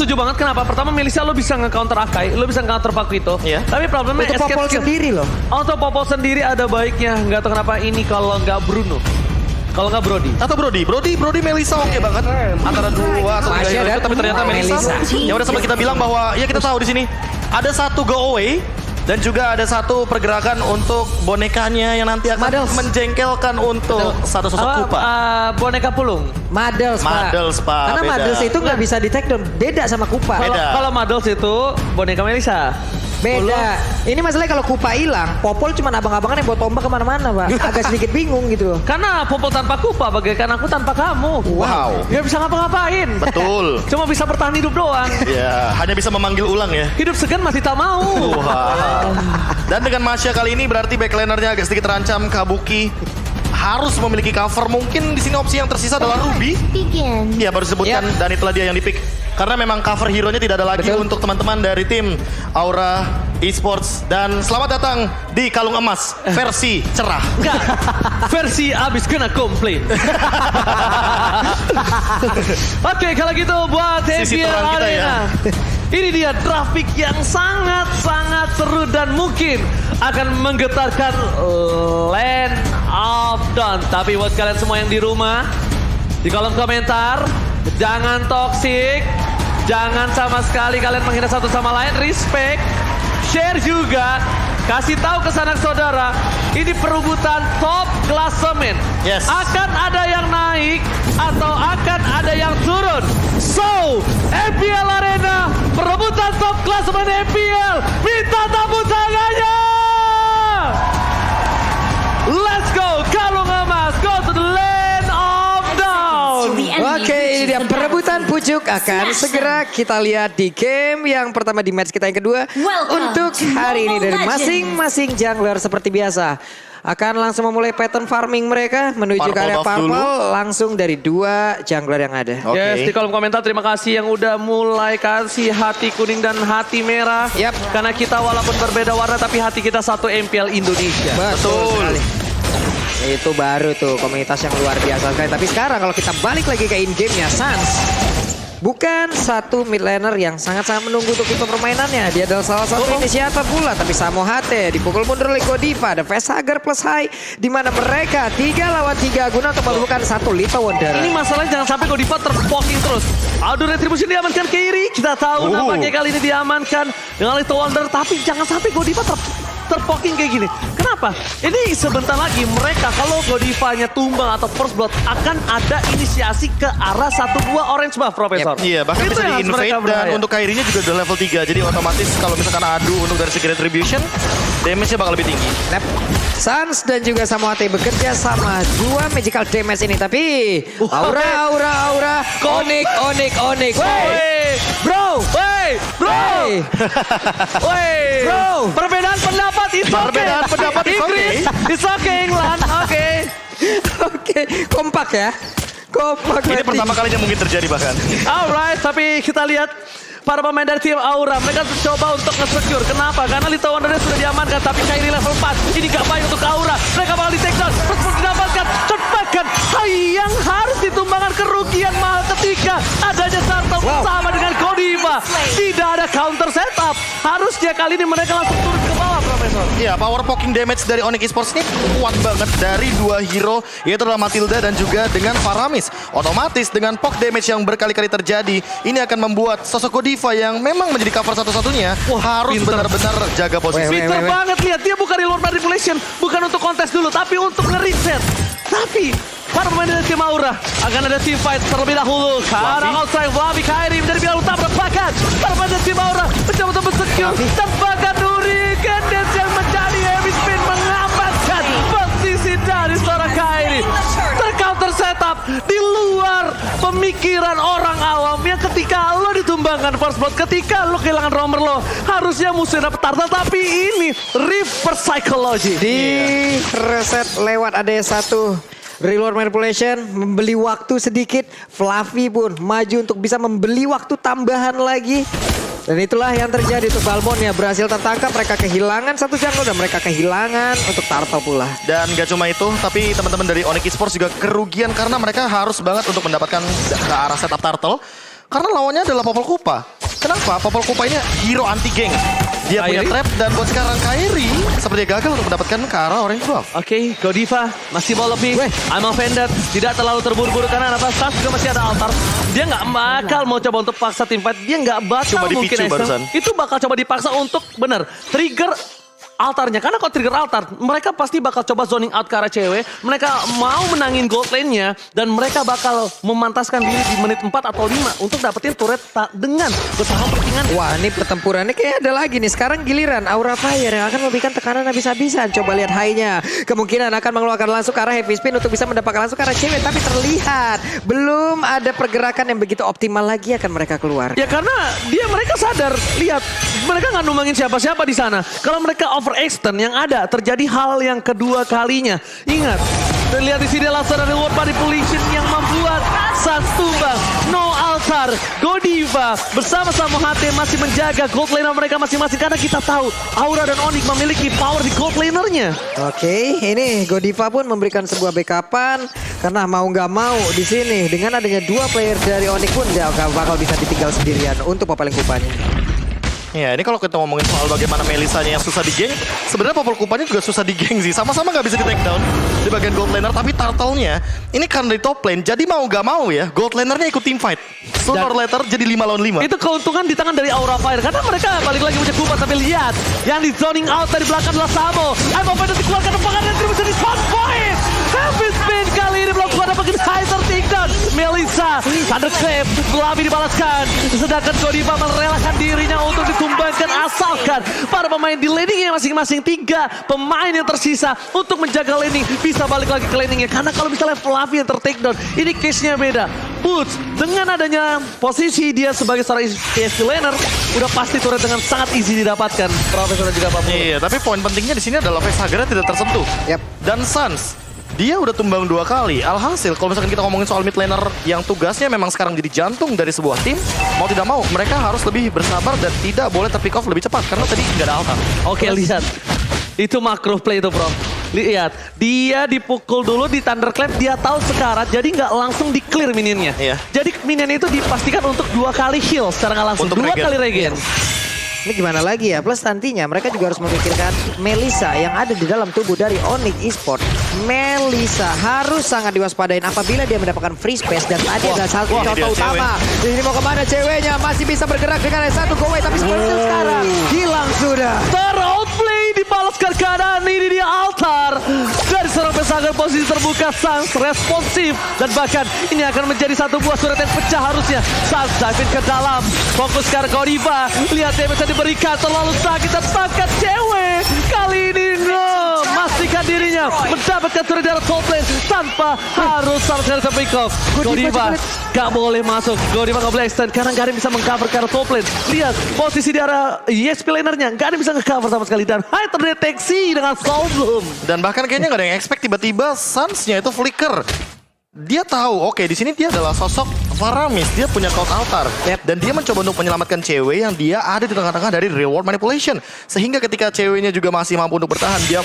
setuju banget. Kenapa? Pertama Melissa lo bisa nge-counter Akai, lo bisa nge-counter Paquito. Iya. Tapi problemnya Untuk Popol sendiri loh. Untuk Popol sendiri ada baiknya. Nggak tahu kenapa ini kalau nggak Bruno. Kalau nggak Brody. Atau Brody Melissa oke banget. Antara 2 atau 3 Masih hero ada itu, tapi ternyata Melissa. Ya udah sama kita bilang bahwa ya kita tahu di sini ada satu go away. Dan juga ada satu pergerakan untuk bonekanya yang nanti akan Madels. menjengkelkan untuk satu sosok Kupa. Boneka pulung. Madels, Pak. Madels, Pak. Karena Beda. Madels itu nggak bisa di take down. Beda sama Kupa. Beda. Kalau Madels itu boneka Melissa. Beda. Ini masalahnya kalau Kupa hilang, Popol cuma abang-abangan yang bawa tombak kemana-mana, Pak. Agak sedikit bingung gitu. Karena Popol tanpa Kupa bagaikan aku tanpa kamu. Wow. Nggak bisa ngapa-ngapain. Betul. Cuma bisa bertahan hidup doang. Ya, hanya bisa memanggil ulang ya. Hidup segan masih tak mau. Wah. Dan dengan Masya kali ini berarti backlanernya agak sedikit terancam. Kabuki harus memiliki cover. Mungkin di sini opsi yang tersisa adalah Ruby. Begin. Ya baru disebutkan dan itulah dia yang dipick. Karena memang cover hero-nya tidak ada lagi untuk teman-teman dari tim Aura Esports. Dan selamat datang di Kalung Emas versi cerah. Enggak. Versi abis kena komplain. Oke, kalau gitu buat Sisi FPL terang kita ya. Arena. Ini dia grafik yang sangat-sangat seru dan mungkin akan menggetarkan Land of Dawn. Tapi buat kalian semua yang di rumah, di kolom komentar, jangan toksik, jangan sama sekali kalian menghina satu sama lain, respect, share juga, kasih tahu ke sanak saudara, ini perebutan top klasemen. Yes. Akan ada yang naik atau akan ada yang turun. So, FPL Arena, perebutan top klasemen FPL, minta tepuk tangannya! Let's go, Kalung Emas, go to the Land of Dawn! Oke, ini dia perebutan pucuk akan segera kita lihat di game yang pertama di match kita yang kedua. Untuk hari ini dari masing-masing jungler seperti biasa. Akan langsung memulai pattern farming mereka menuju ke area Purple langsung dari 2 jungler yang ada. Oke. Yes, di kolom komentar terima kasih yang udah mulai kasih hati kuning dan hati merah. Yap. Karena kita walaupun berbeda warna tapi hati kita satu MPL Indonesia. Betul sekali. Itu baru tuh komunitas yang luar biasa sekali. Tapi sekarang kalau kita balik lagi ke in-game-nya, Sans bukan satu mid laner yang sangat-sangat menunggu untuk tipe permainannya. Dia adalah salah satu inisiator pula. Tapi Samo Hate dipukul mundur oleh Godiva. Ada Facehugger plus High. Di mana mereka 3 lawan 3 guna untuk menemukan satu Little Wonder. Ini masalahnya jangan sampai Godiva terpoking terus. Auto Retribution diamankan Kairi. Kita tahu nampaknya kali ini diamankan dengan Little Wonder. Tapi jangan sampai Godiva terpoking kayak gini. Kenapa? Ini sebentar lagi mereka kalau Godivanya tumbang atau first blood akan ada inisiasi ke arah 1-2 orange buff, Profesor. Iya, bahkan Itu bisa yang harus di-invade mereka dan berbahaya. untuk Kairinya juga udah level 3. Jadi otomatis kalau misalkan adu untuk dari segi retribution, damage-nya bakal lebih tinggi. Yep. Sans dan juga Samo Hate bekerja sama 2 magical damage ini. Tapi aura. Onik. Wey, Bro. bro, wey, Bro. perbedaan pendapat itu Perbedaan pendapat is okay. It's okay, England, oke. Oke, kompak ya. Kompak. Ini berarti. pertama kalinya mungkin terjadi bahkan. Alright, tapi kita lihat para pemain dari tim Aura, mereka mencoba untuk nge-secure. Kenapa? Karena Little Wonder sudah diamankan, tapi Kairi level 4. Ini gak baik untuk Aura. Mereka bakal di-take down, terus didapatkan, cepatkan. Yang harus ditumbangkan kerugian mahal ketika adanya Turtle bersama dengan Godiva. Tidak ada counter setup. Harusnya kali ini mereka langsung turun ke bawah, Profesor. Iya, power poking damage dari Onyx Esports ini kuat banget dari 2 hero, yaitu adalah Matilda dan juga dengan Faramis. Otomatis dengan poke damage yang berkali-kali terjadi, ini akan membuat sosok Godiva yang memang menjadi cover satu-satunya harus benar-benar jaga posisi. Pinter banget, lihat dia bukan reload manipulation, bukan untuk kontes dulu, tapi untuk nge-reset. Tapi para pemain dari tim Aura akan ada team fight terlebih dahulu. Karena outside Flavi Kairi menjadi pilihan utama bahkan para pemain dari tim Aura mencoba untuk men-secure dan bahkan Hurricane Dance yang menjadi heavy spin mengamankan posisi dari seorang Kairi. Tercounter setup di luar pemikiran orang awam yang ketika lo ditumbangkan first blood, ketika lo kehilangan roamer lo, harusnya musuhnya dapat turtle, tapi ini reverse psychology. Di reset lewat ada satu reload manipulation, membeli waktu sedikit. Fluffy pun maju untuk bisa membeli waktu tambahan lagi. Dan itulah yang terjadi untuk Balmon ya, berhasil tertangkap. Mereka kehilangan satu jungle dan mereka kehilangan untuk Turtle pula. Dan gak cuma itu, tapi teman-teman dari Onyx Esports juga kerugian karena mereka harus banget untuk mendapatkan ke arah setup Turtle. Karena lawannya adalah Popol Kupa. Kenapa? Popol Kupa ini hero anti-geng. Dia punya Kairi? trap dan buat sekarang Kairi seperti gagal untuk mendapatkan ke arah orange buff. Oke, Godiva masih mau lebih. I'm offended. Tidak terlalu terburu-buru karena apa? Sas juga masih ada altar. Dia nggak bakal mau coba untuk paksa tim fight. Dia nggak bakal Cuma dipicu mungkin barusan. Itu bakal coba dipaksa untuk benar trigger altarnya. Karena kalau trigger altar, mereka pasti bakal coba zoning out ke arah cewek. Mereka mau menangin gold lane-nya dan mereka bakal memantaskan diri di menit 4 atau 5 untuk dapetin turret dengan bersama pertingan. Wah, ini pertempurannya kayak ada lagi nih. Sekarang giliran Aura Fire yang akan memberikan tekanan habis-habisan. Coba lihat high-nya. Kemungkinan akan mengeluarkan langsung ke arah heavy spin untuk bisa mendapatkan langsung ke arah cewek. Tapi terlihat belum ada pergerakan yang begitu optimal lagi akan mereka keluar. Ya karena mereka sadar, lihat mereka nggak numbangin siapa-siapa di sana. Kalau mereka overextend yang ada terjadi hal yang kedua kalinya. Ingat, dan lihat di sini langsung ada reward manipulation yang membuat Sans tumbang. No altar, Godiva bersama-sama HT masih menjaga gold laner mereka masing-masing karena kita tahu Aura dan Onyx memiliki power di gold lanernya. Oke, ini Godiva pun memberikan sebuah backupan karena mau nggak mau di sini dengan adanya dua player dari Onyx pun dia bakal bisa ditinggal sendirian untuk Popol Kupanya. Ya, ini kalau kita ngomongin soal bagaimana Melisanya yang susah di geng, sebenarnya Popol Kupanya juga susah di geng sih. Sama-sama nggak bisa di take down di bagian gold laner, tapi turtle-nya ini karena di top lane, jadi mau nggak mau ya, gold lanernya ikut team fight. Sooner or later jadi 5 lawan 5. Itu keuntungan di tangan dari Aura Fire karena mereka balik lagi punya Kupa, tapi lihat yang di zoning out dari belakang adalah Samo. I'm offended dikeluarkan depangan dan bisa di spawn point. Heavy spin kali ini melakukan apa kita high takedown. Melissa, Thunderclap, Flavi dibalaskan. Sedangkan Godiva merelakan dirinya untuk ditumbangkan asalkan para pemain di laningnya masing-masing. 3 pemain yang tersisa untuk menjaga laning bisa balik lagi ke laningnya. Karena kalau misalnya Flavi yang tertakedown, ini case-nya beda. Boots dengan adanya posisi dia sebagai seorang PSP laner, udah pasti turret dengan sangat easy didapatkan. Profesor dan juga Pak Pur. Iya, tapi poin pentingnya di sini adalah Vexagra tidak tersentuh. Yap. Dan Sans, dia udah tumbang 2 kali. Alhasil, kalau misalkan kita ngomongin soal mid laner yang tugasnya memang sekarang jadi jantung dari sebuah tim, mau tidak mau, mereka harus lebih bersabar dan tidak boleh terpick off lebih cepat. Karena tadi nggak ada altar. Oke, lihat. Itu macro play itu, bro. Lihat, dia dipukul dulu di Thunderclap, dia tahu sekarat, jadi nggak langsung di-clear minionnya. Iya. Jadi minionnya itu dipastikan untuk 2 kali heal secara nggak langsung. Untuk 2 regen. kali regen. Ini gimana lagi ya? Plus nantinya mereka juga harus memikirkan Melissa yang ada di dalam tubuh dari Onyx Esports. Melissa harus sangat diwaspadain apabila dia mendapatkan free space. Dan tadi ada satu wah, contoh dia utama. Ini mau kemana ceweknya? Masih bisa bergerak dengan satu go away. Tapi seperti sekarang hilang sudah. Ter-outplay dibalaskan keadaan ini dia altar. Dari seorang pesanger posisi terbuka, Sans responsif. Dan bahkan ini akan menjadi satu buah surat yang pecah harusnya. Sans dive ke dalam. Fokus ke Godiva. Lihat dia bisa diberikan terlalu sakit dan bahkan cewek. Kali ini no. Pastikan dirinya mendapatkan surat dari top lane tanpa harus sama sekali sampai pick off. Godiva gak boleh masuk. Godiva gak boleh extend karena gak ada yang bisa mengcover ke arah top lane. Lihat posisi di arah ESP lanernya. Gak ada yang bisa nge-cover sama sekali. Dan high terdeteksi dengan Soulbloom. Dan bahkan kayaknya nggak ada yang expect tiba-tiba Sans-nya itu flicker. Dia tahu, oke, di sini dia adalah sosok Faramis, dia punya cloud altar. Dan dia mencoba untuk menyelamatkan cewek yang dia ada di tengah-tengah dari reward manipulation. Sehingga ketika ceweknya juga masih mampu untuk bertahan, dia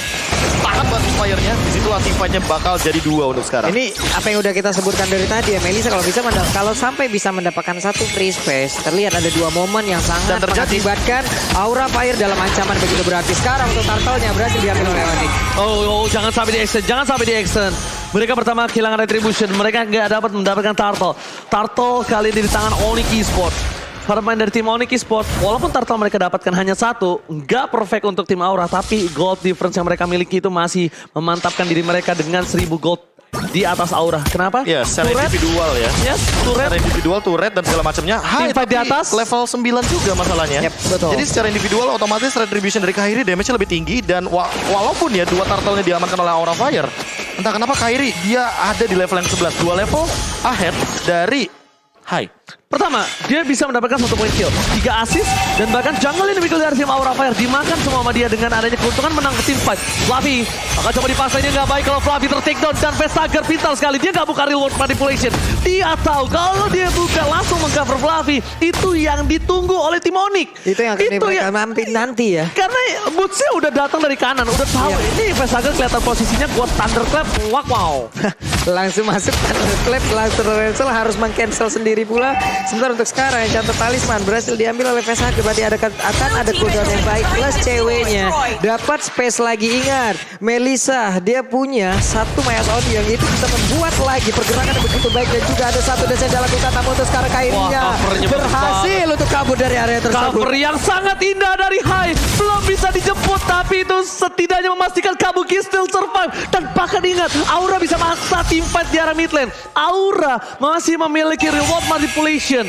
tahan bantu fire-nya. Disitulah team fight-nya bakal jadi 2 untuk sekarang. Ini apa yang udah kita sebutkan dari tadi ya, Melissa kalau bisa kalau sampai bisa mendapatkan satu free space, terlihat ada 2 momen yang sangat Dan terjadi. mengakibatkan Aura Fire dalam ancaman begitu berarti. Sekarang untuk turtle-nya berhasil diambil oleh Onyx. Oh, jangan sampai di extend, jangan sampai di extend. Mereka pertama kehilangan retribution, mereka nggak dapat mendapatkan turtle. Turtle kali ini di tangan Onyx Esports. Para pemain dari tim Onyx Esports, walaupun turtle mereka dapatkan hanya 1, nggak perfect untuk tim Aura, tapi gold difference yang mereka miliki itu masih memantapkan diri mereka dengan 1000 gold di atas Aura. Kenapa? Ya, secara Turret. individual ya. Yes, turret. Secara individual, turret dan segala macamnya. High, Team fight di tapi atas. level 9 juga masalahnya. Yep, betul. Jadi secara individual otomatis retribution dari Kairi damage-nya lebih tinggi. Dan walaupun ya 2 turtle-nya diamankan oleh Aura Fire, entah kenapa Kairi dia ada di level yang 11. 2 level ahead dari High. Pertama, dia bisa mendapatkan 1 point kill, 3 assist, dan bahkan jungle ini dari tim Aura Fire dimakan semua sama dia dengan adanya keuntungan menang ke tim fight. Flavi akan coba dipaksa, ini nggak baik kalau Flavi ter-take down, dan Vestager pintar sekali. Dia nggak buka reward manipulation. Dia tahu kalau dia buka langsung meng-cover Flavi, itu yang ditunggu oleh tim Onyx. Itu yang akan mereka mampir nanti ya. Karena bootsnya udah datang dari kanan, udah tahu ini Vestager kelihatan posisinya buat Thunderclap. Wow. Langsung masuk Thunderclap, langsung Rensel harus meng-cancel sendiri pula. Sementara untuk sekarang Enchanted Talisman berhasil diambil oleh Vesage. Berarti akan ada cooldown yang baik. Plus ceweknya dapat space lagi. Ingat, Melissa dia punya satu Mayas Audio yang itu bisa membuat lagi pergerakan yang begitu baik. Dan juga ada satu desain dalam luka. Namun untuk sekarang Kairinya berhasil untuk kabur dari area tersebut. Cover yang sangat indah dari Hai. Belum bisa dijemput, tapi itu setidaknya memastikan Kabuki still survive. Dan bahkan ingat, Aura bisa maksa teamfight di area mid lane. Aura masih memiliki reward manipulation.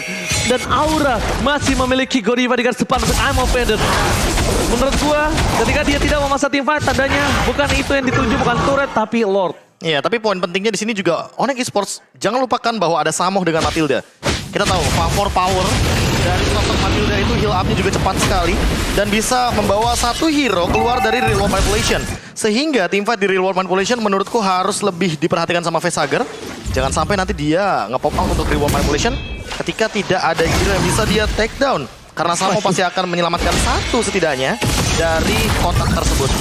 Dan Aura masih memiliki Godiva di garis depan untuk I'm offended. Menurut gua, ketika dia tidak memaksa teamfight, tandanya bukan itu yang dituju, bukan turret, tapi Lord. Iya, tapi poin pentingnya di sini juga Onyx Esports jangan lupakan bahwa ada Samoh dengan Matilda. Kita tahu favor power dari sosok Matilda itu heal up-nya juga cepat sekali dan bisa membawa satu hero keluar dari real world manipulation. Sehingga teamfight di real world manipulation menurutku harus lebih diperhatikan sama Vesage. Jangan sampai nanti dia nge-pop out untuk real world manipulation ketika tidak ada hero yang bisa dia take down. Karena Samoh pasti akan menyelamatkan satu setidaknya dari kotak tersebut.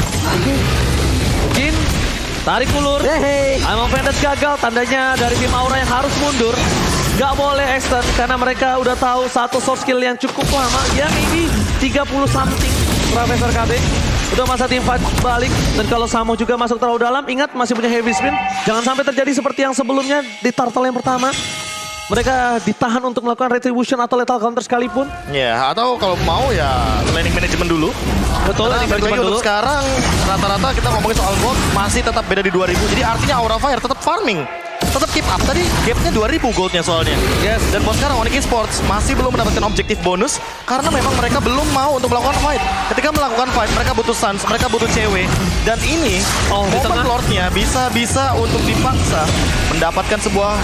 Mungkin tarik ulur. I'm offended gagal, tandanya dari tim Aura yang harus mundur. Gak boleh extend karena mereka udah tahu satu soft skill yang cukup lama. Ya maybe 30 something Profesor KB. Udah masa tim fight balik. Dan kalau Samoh juga masuk terlalu dalam, ingat masih punya heavy spin. Jangan sampai terjadi seperti yang sebelumnya di Turtle yang pertama. Mereka ditahan untuk melakukan retribution atau lethal counter sekalipun. Ya, atau kalau mau ya laning management dulu. Betul, Karena balik lagi untuk sekarang rata-rata kita ngomongin soal gold masih tetap beda di 2000. Jadi artinya Aura Fire tetap farming. Tetap keep up. Tadi gapnya 2000 goldnya soalnya. Yes. Dan buat sekarang Onyx Esports masih belum mendapatkan objektif bonus karena memang mereka belum mau untuk melakukan fight. Ketika melakukan fight mereka butuh Suns, mereka butuh cewek. Dan ini Open Lord-nya bisa untuk dipaksa mendapatkan sebuah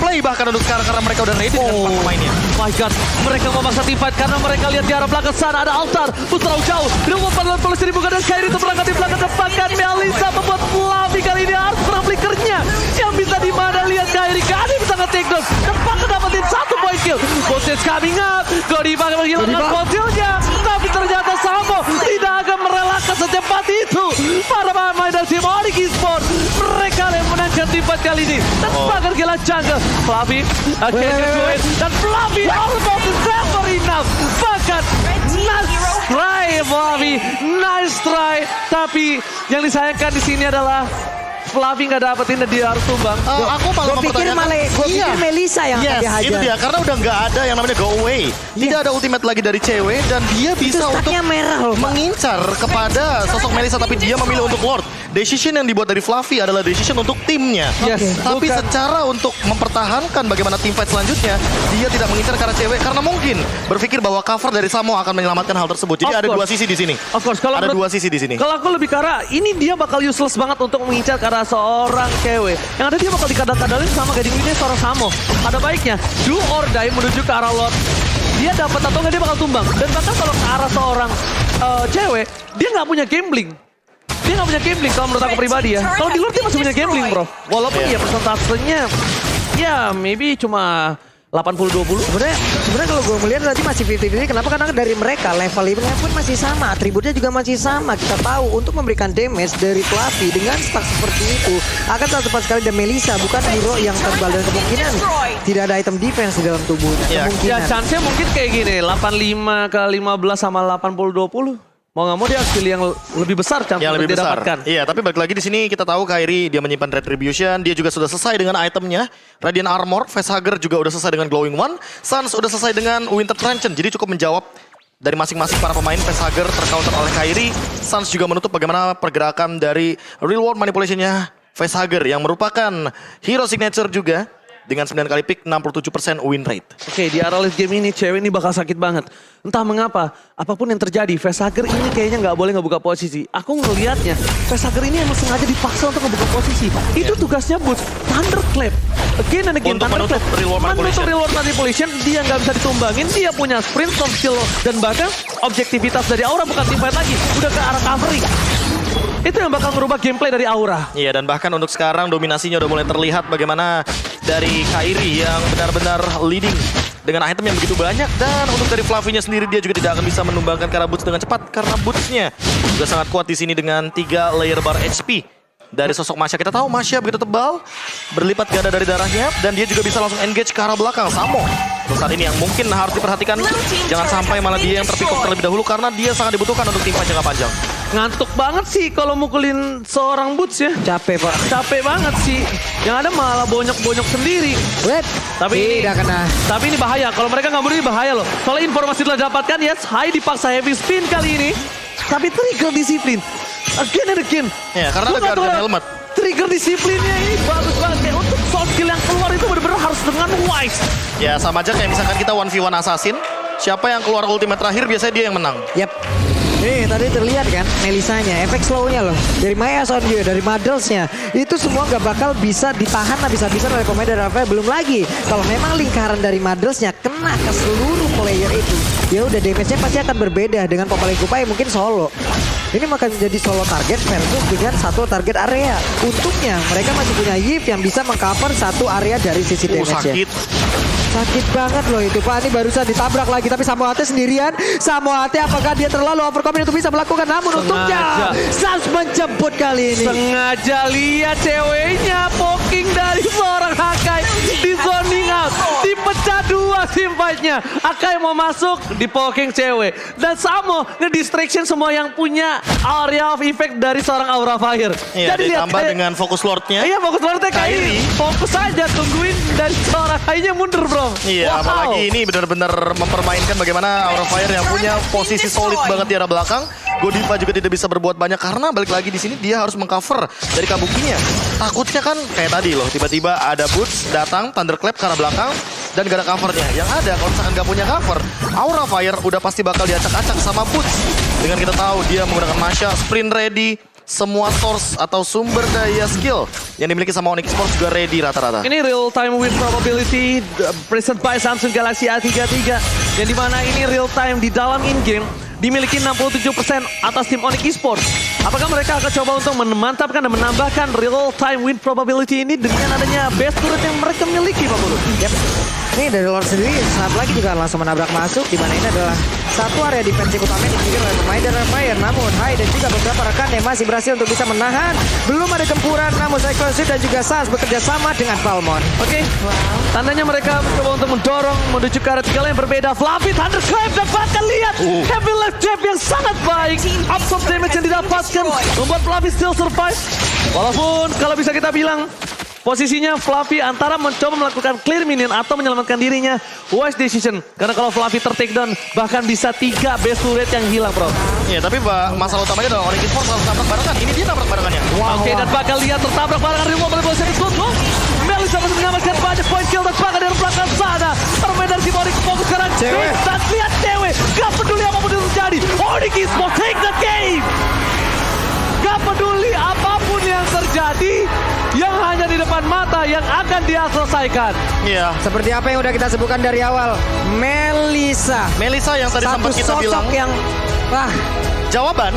play bahkan untuk sekarang karena mereka udah ready dengan empat pemainnya. My God, mereka memaksa team fight karena mereka lihat di arah belakang sana ada altar. Terlalu jauh. Real World polisi dibuka dan Kairi itu berangkat di belakang depan. Melissa membuat Fluffy kali ini harus serang flickernya. Yang bisa di mana lihat Kairi bisa nge-take down. Dan bahkan dapetin satu point kill. Bossage coming up. Godiva menghilangkan pottilnya. Tapi ternyata Samoh tidak akan merelakan secepat itu. Para pemain dari tim Onyx Esports. Mereka yang menangkan tim fight kali ini. Dan bahkan gila jungle. Fluffy akhirnya join. Dan Fluffy almost never enough. Bahkan nice try Fluffy. Nice try. Tapi yang disayangkan di sini adalah Fluffy nggak dapetin dan dia harus tumbang. Aku malah mempertanyakan. Gue pikir Melissa yang akan dihajar. Itu dia, karena udah nggak ada yang namanya go away. Tidak ada ultimate lagi dari cewek dan dia bisa untuk merah loh, mengincar kepada sosok Melissa tapi dia memilih untuk Lord. Decision yang dibuat dari Fluffy adalah decision untuk timnya. Tapi secara untuk mempertahankan bagaimana team fight selanjutnya, dia tidak mengincar karena cewek karena mungkin berpikir bahwa cover dari Samoh akan menyelamatkan hal tersebut. Jadi ada dua sisi di sini. Of course, kalau ada dua sisi di sini. Kalau aku lebih ke arah ini dia bakal useless banget untuk mengincar karena seorang cewek. Yang ada dia bakal dikadal-kadalin sama gading ini seorang Samoh. Ada baiknya do or die menuju ke arah Lord. Dia dapat atau enggak dia bakal tumbang. Dan bahkan kalau ke arah seorang cewek, dia nggak punya gambling. Dia nggak punya gambling kalau menurut aku pribadi ya. Kalau di luar dia masih punya gambling bro. Walaupun ya persentasenya ya maybe cuma 80-20. Sebenarnya kalau gue melihat tadi masih 50-50. Kenapa? Karena dari mereka levelnya pun masih sama, atributnya juga masih sama. Kita tahu untuk memberikan damage dari Fluffy dengan stack seperti itu akan sangat tepat sekali. Dan Melissa bukan hero yang tebal dan kemungkinan tidak ada item defense di dalam tubuhnya. Ya chance-nya mungkin kayak gini, 85 ke 15 sama 80-20. Mau nggak mau dia harus pilih yang lebih besar chance yang untuk lebih besar. didapatkan. Iya, tapi balik lagi di sini kita tahu Kairi dia menyimpan Retribution, dia juga sudah selesai dengan itemnya. Radiant Armor, Vesage juga udah selesai dengan Glowing One, Suns udah selesai dengan Winter Trenchant. Jadi cukup menjawab dari masing-masing para pemain. Vesage tercounter oleh Kairi, Suns juga menutup bagaimana pergerakan dari Real World Manipulation-nya Vesage yang merupakan hero signature juga. Dengan 9 kali pick, 67% win rate. Oke, di arah late game ini cewek ini bakal sakit banget. Entah mengapa, apapun yang terjadi, Vesage ini kayaknya nggak boleh ngebuka posisi. Aku ngelihatnya, Vesage ini emang sengaja dipaksa untuk ngebuka posisi. Itu tugasnya Boots, Thunderclap. Again and again, untuk Thunderclap. menutup Real World Manipulation, dia nggak bisa ditumbangin, dia punya sprint, soft skill, dan bahkan objektivitas dari Aura bukan team fight lagi. Udah ke arah covering. Itu yang bakal merubah gameplay dari Aura. Iya, dan bahkan untuk sekarang dominasinya udah mulai terlihat bagaimana dari Kairi yang benar-benar leading dengan item yang begitu banyak. Dan untuk dari Fluffy-nya sendiri dia juga tidak akan bisa menumbangkan Karaboots dengan cepat karena bootsnya juga sangat kuat di sini dengan 3 layer bar HP. dari sosok Masya. Kita tahu Masya begitu tebal, berlipat ganda dari darahnya, dan dia juga bisa langsung engage ke arah belakang. Samo, untuk saat ini yang mungkin harus diperhatikan, jangan sampai malah dia yang terpick off terlebih dahulu, karena dia sangat dibutuhkan untuk tim fight jangka panjang. Ngantuk banget sih kalau mukulin seorang Boots ya. Capek Pak. Capek banget sih. Yang ada malah bonyok-bonyok sendiri. Wait. Tapi tidak kena. Tapi ini bahaya. Kalau mereka nggak bunuh ini bahaya loh. Soalnya informasi telah dapatkan, yes, Hai dipaksa heavy spin kali ini. Tapi trigger disiplin. Again and again. Ya, karena ada Guardian Helmet. Trigger disiplinnya ini bagus banget. Kayak untuk soft skill yang keluar itu benar-benar harus dengan wise. Ya, sama aja kayak misalkan kita 1v1 Assassin. Siapa yang keluar ultimate terakhir, biasanya dia yang menang. Yap. Nih tadi terlihat kan Melisanya, efek slow-nya loh. Dari Maya Sonju, dari Madelsnya. Itu semua gak bakal bisa ditahan habis-habisan oleh pemain dari Rafael. Belum lagi, kalau memang lingkaran dari Madelsnya kena ke seluruh player itu, ya udah damage-nya pasti akan berbeda dengan Popalay Kupai mungkin solo. Ini akan menjadi solo target versus dengan satu target area. Untungnya mereka masih punya Yip yang bisa mengcover satu area dari sisi damage-nya. Sakit. Sakit banget loh itu Pak. Ini barusan ditabrak lagi. Tapi Samoate sendirian. Samoate apakah dia terlalu overcommitted untuk bisa melakukan. Namun untuknya Sans menjemput kali ini. Sengaja lihat ceweknya poking dari seorang Akai. Di zoning out. Dipecah dua team fight-nya. Akai mau masuk di poking cewek. Dan Samo nge-distraction semua yang punya area of effect dari seorang Aura Fire. Iya, ditambah dengan fokus Lord-nya. Iya, fokus Lord-nya Kairi. Fokus aja tungguin dari seorang Kainya mundur bro. Iya, apalagi ini benar-benar mempermainkan bagaimana Aura Fire yang punya posisi solid banget di arah belakang. Godiva juga tidak bisa berbuat banyak karena balik lagi di sini dia harus mengcover dari Kabukinya. Takutnya kan kayak tadi loh, tiba-tiba ada Boots datang, Thunderclap ke arah belakang dan gak ada covernya. Yang ada kalau misalkan gak punya cover, Aura Fire udah pasti bakal diacak-acak sama Boots. Dengan kita tahu dia menggunakan Masya, sprint ready, semua source atau sumber daya skill yang dimiliki sama Onyx Esports juga ready rata-rata. Ini real time win probability present by Samsung Galaxy A33 yang dimana ini real time di dalam in-game dimiliki 67% atas tim Onyx Esports. Apakah mereka akan coba untuk memantapkan dan menambahkan real time win probability ini dengan adanya base turret yang mereka miliki Pak Bulu? Yep. Ini dari Lord sendiri saat lagi juga langsung menabrak masuk, di mana ini adalah satu area defensif utama yang dimiliki oleh pemain dari Fire. Namun Hai dan juga beberapa rekan yang masih berhasil untuk bisa menahan. Belum ada gempuran, namun Cyclones dan juga Sans bekerja sama dengan Palmon. Oke, tandanya mereka mencoba untuk mendorong menuju ke arah tiga yang berbeda. Fluffy Thunderclap dapatkan, lihat heavy left jab yang sangat baik. Absorb damage yang didapatkan membuat Fluffy still survive. Walaupun kalau bisa kita bilang posisinya Fluffy antara mencoba melakukan clear minion atau menyelamatkan dirinya, wise decision. Karena kalau Fluffy ter-takedown bahkan bisa 3 base turret yang hilang bro. Iya, tapi masalah utamanya adalah Onyx Esports harus tabrak barengan. Ini dia tabrak barengannya. Oke, dan bakal lihat tertabrak barengan remove oleh Bosnya di Slot. Melisa masih menyelamatkan banyak point kill dan bahkan dari belakang sana. Permain dari Simonic fokus sekarang. Dan lihat cewek, gak peduli apapun yang terjadi. Onyx Esports take the game. Gak peduli apapun yang terjadi, yang hanya di depan mata yang akan dia selesaikan. Iya. Seperti apa yang udah kita sebutkan dari awal, Melisa. Melisa yang tadi Satu sempat kita sosok bilang. yang wah, Jawaban,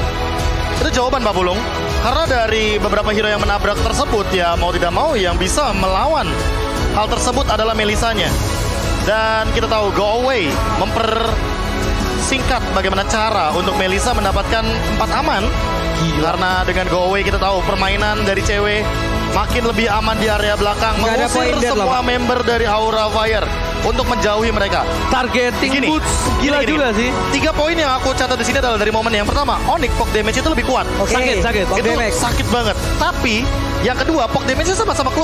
itu jawaban Pak Pulung. Karena dari beberapa hero yang menabrak tersebut, ya mau tidak mau yang bisa melawan hal tersebut adalah Melisanya. Dan kita tahu Go Away mempersingkat bagaimana cara untuk Melisa mendapatkan 4 aman. Karena dengan Go Away kita tahu permainan dari cewek makin lebih aman di area belakang. Nggak ada Mengusir point dead semua loh, member dari Aura Fire untuk menjauhi mereka. Targeting Gini, Boots gila gini. juga sih. 3 poin yang aku catat di sini adalah dari momen yang pertama, Onyx poke damage itu lebih kuat. oke. Sakit. Pop Itu damage. sakit banget. Tapi yang kedua, poke damage-nya sama-sama keluar.